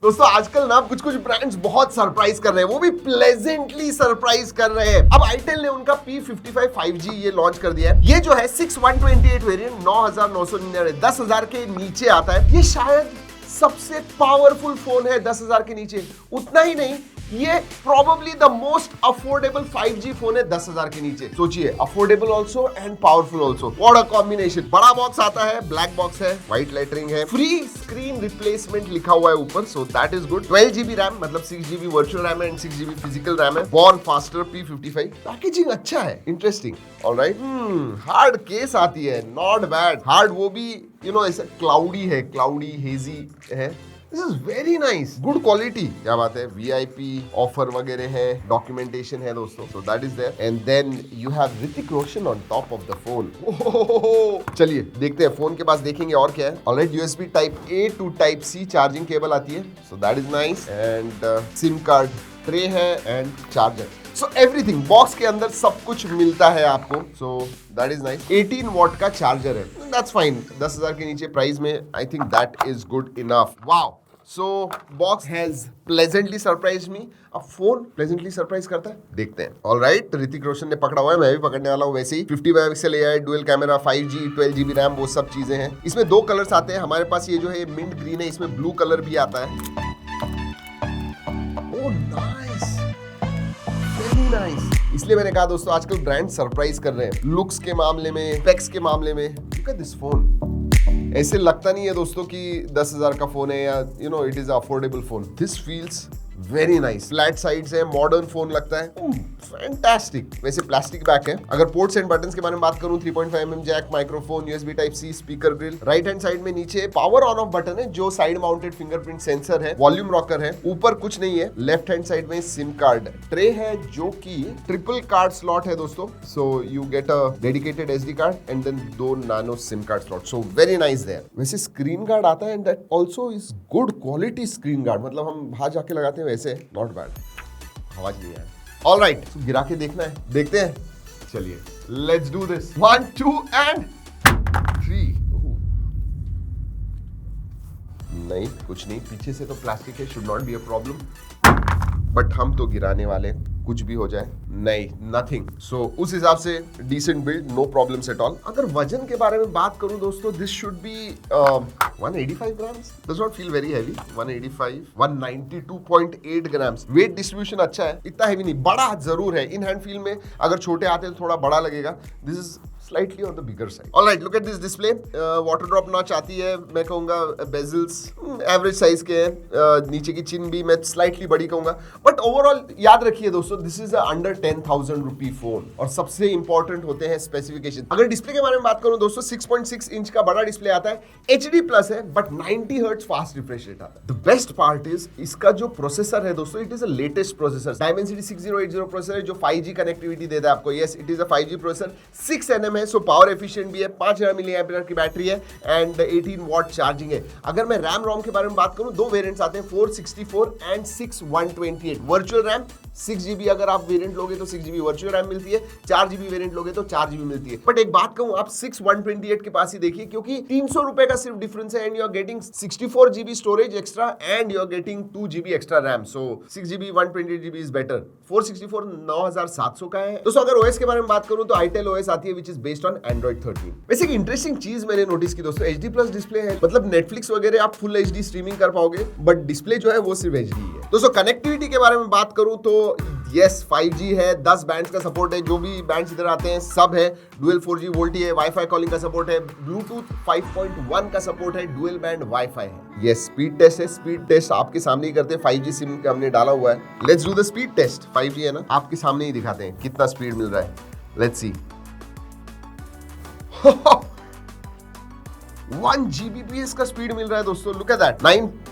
दोस्तों आजकल ना कुछ कुछ ब्रांड्स बहुत सरप्राइज कर रहे हैं, वो भी प्लेजेंटली सरप्राइज कर रहे हैं। अब आईटेल ने उनका P55 5G ये लॉन्च कर दिया है। ये जो है 6128 वेरिएंट 9999 10,000 के नीचे आता है। ये शायद सबसे पावरफुल फोन है 10,000 के नीचे। उतना ही नहीं, ये probably the most affordable 5G phone है 10,000 के नीचे। सोचिए, affordable also and powerful also. What a combination. बड़ा बॉक्स आता है, ब्लैक बॉक्स है, व्हाइट लेटरिंग है, फ्री स्क्रीन रिप्लेसमेंट लिखा हुआ है ऊपर, सो that is good. 12GB RAM, मतलब 6GB वर्चुअल रैम है एंड 6GB फिजिकल रैम है। Born faster P55। पैकेजिंग अच्छा है, इंटरेस्टिंग। ऑलराइट, हार्ड केस आती है, नॉट बैड। हार्ड वो भी ऐसा क्लाउडी है, क्लाउडी हेजी है। This is very nice, good quality। क्या बात है, VIP ऑफर वगैरह है, डॉक्यूमेंटेशन है दोस्तों, so that is there। And then you have Hrithik Roshan on top of the phone। चलिए देखते हैं, फोन के पास देखेंगे और क्या है। Alright, USB Type A to Type C charging cable आती है, so that is nice। And SIM card tray है and charger. So everything box के अंदर सब कुछ मिलता है आपको, so that is nice. 18 watt का चार्जर है, दैट्स फाइन। 10,000 के नीचे प्राइस में I think that is good enough. Wow, so box has pleasantly surprise me. अब फोन प्लेजेंटली सरप्राइज करता है, देखते हैं। ऑलराइट, ऋतिक रोशन ने पकड़ा हुआ है, मैं भी पकड़ने वाला हूँ वैसे ही। 50 megapixel AI, dual camera, 5G, 12GB RAM, वो सब चीजें हैं। इसमें दो कलर्स आते हैं हमारे पास। ये जो है मिंट ग्रीन है, इसमें ब्लू कलर भी आता है। Oh nice, very nice. इसलिए मैंने कहा दोस्तों, आजकल ब्रांड सरप्राइज कर रहे हैं लुक्स के मामले में, स्पेक्स के मामले में। Look at this phone. ऐसे लगता नहीं है दोस्तों कि 10,000 का फोन है या it is affordable phone. This feels very nice. Flat sides है, मॉडर्न फोन लगता है, फैंटास्टिक। वैसे प्लास्टिक बैक है। अगर पोर्ट्स एंड बटन्स के बारे में बात करूं, 3.5mm jack, microphone, USB type C, speaker grill. Right hand side में नीचे पावर ऑन ऑफ बटन है, जो साइड माउंटेड फिंगरप्रिंट सेंसर है, वॉल्यूम रॉकर है। ऊपर कुछ नहीं है। लेफ्ट हैंड साइड में सिम कार्ड ट्रे है, जो कि ट्रिपल कार्ड स्लॉट है दोस्तों, so you get a dedicated SD card and then 2 nano sim card slot, so very nice there. वैसे स्क्रीन गार्ड आता है and that also is good quality screen guard, मतलब हम बाहर जाके लगाते हैं वैसे, नॉट बैड। आवाज नहीं आया। ऑलराइट, गिरा के देखना है, देखते हैं। चलिए, लेट्स डू दिस। 1 2 एंड 3। नहीं, कुछ नहीं, पीछे से तो प्लास्टिक है, should not be a problem. But हम तो गिराने वाले, कुछ भी हो जाए, नहीं, नथिंग। सो उस हिसाब से decent build, no problems at all. अगर वजन के बारे में बात करूं दोस्तों, this should be 185 grams, does not feel very heavy. 185, 192.8 grams. Weight distribution अच्छा है, इतना हैवी नहीं। बड़ा जरूर है, इन हैंड फील में अगर छोटे आते हैं तो थोड़ा बड़ा लगेगा। This is slightly on the bigger side. All right, look at this display. Water drop notch आती है, मैं कहूँगा bezels एवरेज साइज के हैं। नीचे की चिन भी मैं स्लाइटली बड़ी कहूँगा, बट ओवरऑल याद रखिए दोस्तों, this is under 10,000 rupee phone. और सबसे इंपॉर्टेंट होते हैं स्पेसिफिकेशन। अगर डिस्प्ले के बारे में बात करूँ दोस्तों, 6.6 इंच का बड़ा डिस्प्ले आता है, HD प्लस है, but 90 hertz fast refresh rate आता है। द बेस्ट पार्ट इज इसका जो प्रोसेसर है दोस्तों, it is a latest processor, Dimensity 6080 processor है, जो 5G कनेक्टिविटी देता है आपको। Yes, it is a 5G processor, 6nm है, सो पावर एफिशिएंट भी है, 5000 mAh की बैटरी है एंड 18 वॉट चार्जिंग है। अगर मैं रैम रोम के बारे में बात करूं, दो वेरिएंट्स आते हैं, 464 एंड 6128। वर्चुअल रैम 6GB, अगर आप वेरिएंट लोगे तो 6GB वर्चुअल रैम मिलती है, 4GB वेरिएंट लोगे तो 4GB मिलती है। बट एक बात कहूं, आप 6128 के पास ही देखिए, क्योंकि 300 रुपए का सिर्फ डिफरेंस है and you are getting 64GB storage extra and you are getting 2GB extra RAM. So 6GB 128GB is better. 464 9700 का है। दोस्तों अगर OS के बारे में बात करूं तो itel OS आती है, which is based on Android 13। वैसे एक इंटरेस्टिंग चीज मैंने नोटिस की दोस्तों, HD प्लस डिस्प्ले है, मतलब Netflix वगैरह आप फुल HD स्ट्रीमिंग कर पाओगे, बट डिस्प्ले जो है वो सिर्फ HD है। दोस्तों कनेक्टिविटी के बारे में बात करूं तो यस, 5G है, 10 बैंड्स का सपोर्ट है, जो भी बैंड्स इधर आते हैं सब है। डुअल 4G वोल्टी है, वाईफाई कॉलिंग का सपोर्ट है, ब्लूटूथ 5.1 का सपोर्ट है, डुअल बैंड वाईफाई है। यस, स्पीड टेस्ट है, स्पीड टेस्ट आपके सामने ही करते हैं। 5G सिम हमने डाला हुआ है। Let's do the speed test. 5G है ना, आपके सामने ही दिखाते हैं कितना स्पीड मिल रहा है। Let's see. 1 Gbps का स्पीड मिल रहा है दोस्तों, लुक एट दैट।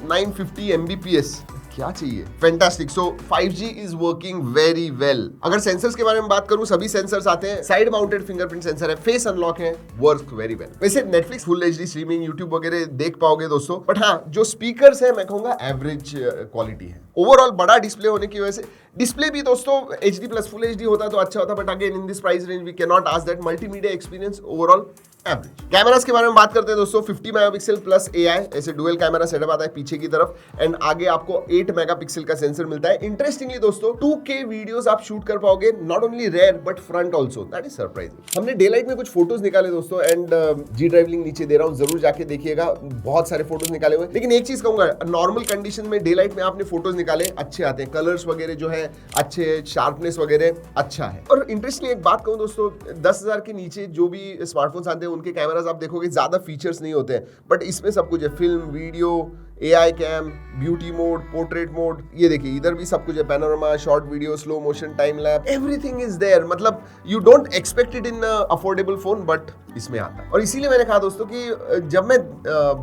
950 Mbps, क्या चाहिए, fantastic. So 5G is working very well. अगर सेंसर्स के बारे में बात करूं, सभी सेंसर्स आते हैं, साइड माउंटेड फिंगरप्रिंट सेंसर है, फेस अनलॉक है, वर्क वेरी वेल। वैसे Netflix full HD streaming, YouTube वगैरह देख पाओगे दोस्तों, बट हाँ, जो स्पीकर्स है मैं कहूंगा एवरेज क्वालिटी है। ओवरऑल बड़ा डिस्प्ले होने की वजह से, डिस्प्ले भी दोस्तों HD प्लस फुल HD होता तो अच्छा होता, but again in this price range we can not ask that. Multimedia experience overall average. Cameras के बारे में बात करते हैं दोस्तों, 50 मेगापिक्सल प्लस AI, ऐसे डुअल कैमरा सेटअप आता है पीछे की तरफ, एंड आगे आपको 8 मेगापिक्सल का सेंसर मिलता है। इंटरेस्टिंगली दोस्तों 2K वीडियोस आप शूट कर पाओगे, not only rear but front also, that is surprising. हमने डे लाइट में कुछ फोटोज निकाले दोस्तों, एंड जी ड्राइव लिंक नीचे दे रहा हूँ, जरूर जाके देखिएगा, बहुत सारे फोटोज निकाले हुए। लेकिन एक चीज कहूंगा, नॉर्मल कंडीशन में डे लाइट में आपने फोटोज निकाले अच्छे आते हैं, कलर्स वगैरह जो है अच्छे, शार्पनेस वगैरह अच्छा है। और इंटरेस्टिंग एक बात कहूं दोस्तों, 10,000 के नीचे जो भी स्मार्टफोन्स आते हैं उनके कैमरास आप देखोगे ज्यादा फीचर्स नहीं होते हैं, बट इसमें सब कुछ है, film, video, AI cam, beauty mode, portrait mode, ये देखिए इधर भी सब कुछ है, panorama, short video, slow motion, time lapse, everything is there. मतलब you don't expect it in affordable phone, but इसमें आता है। और इसीलिए मैंने कहा दोस्तों कि जब मैं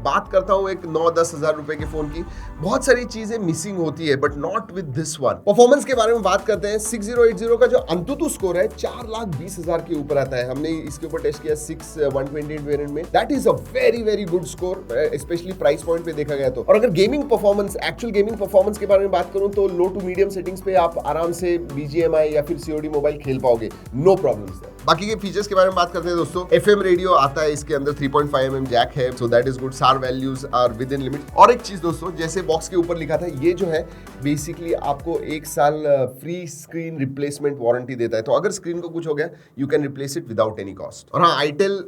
बात करता हूँ एक 9-10 हजार रुपए के फोन की, बहुत सारी चीजें मिसिंग होती है, but not with this one. Performance के बारे में बात करते हैं, 6080 का जो अंतुतु स्कोर है 4,20,000 के ऊपर आता है। हमने इसके ऊपर टेस्ट किया 128 वेरिएंट में, that is a very very good score, specially price point पे देखा गया तो। और अगर gaming performance, actual gaming performance के बारे में बात करूं तो लो टू मीडियम सेटिंग्स पे आप आराम से BGMI या फिर COD मोबाइल खेल पाओगे, नो प्रॉब्लम्स। बाकी के फीचर्स के बारे में बात करते हैं दोस्तों, FM रेडियो आता है इसके अंदर, 3.5 mm जैक है, so that is good, SAR values are within limit. और एक चीज दोस्तों, जैसे बॉक्स के ऊपर लिखा था, ये जो है बेसिकली आपको 1 साल फ्री स्क्रीन रिप्लेसमेंट वारंटी देता है, तो अगर स्क्रीन को कुछ हो गया you can replace it without any cost. और हाँ, आईटेल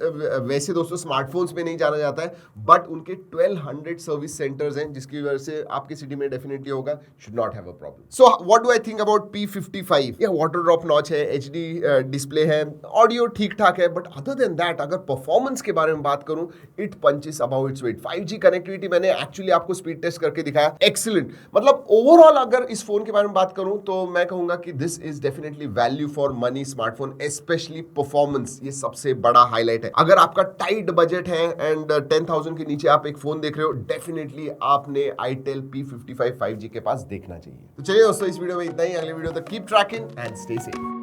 वैसे दोस्तों स्मार्टफोन्स में नहीं जाना जाता है, बट उनके 1200 सर्विस सेंटर्स हैं, जिसकी वजह से आपकी सिटी में डेफिनेटली होगा, should not have a problem. So what do I think about P55? यह वाटर ड्रॉप नॉच है, HD डिस्प्ले है, ऑडियो ठीक ठाक है, बट अदर देन दैट अगर परफॉर्मेंस के बारे में बात करूं, it punches about its weight. 5G connectivity मैंने एक्चुअली आपको स्पीड टेस्ट करके दिखाया, एक्सीलेंट। मतलब ओवरऑल अगर इस फोन के बारे में बात करूं तो मैं कहूंगा कि this is definitely value for money smartphone, specially performance, ये सबसे बड़ा हाईलाइट है। अगर आपका टाइट बजट है एंड 10,000 के नीचे आप एक फोन देख रहे हो, डेफिनेटली आपने आईटेल P55 5G के पास देखना चाहिए। तो चलिए दोस्तों, इस वीडियो में इतना ही, अगले वीडियो तक keep trekking and stay safe.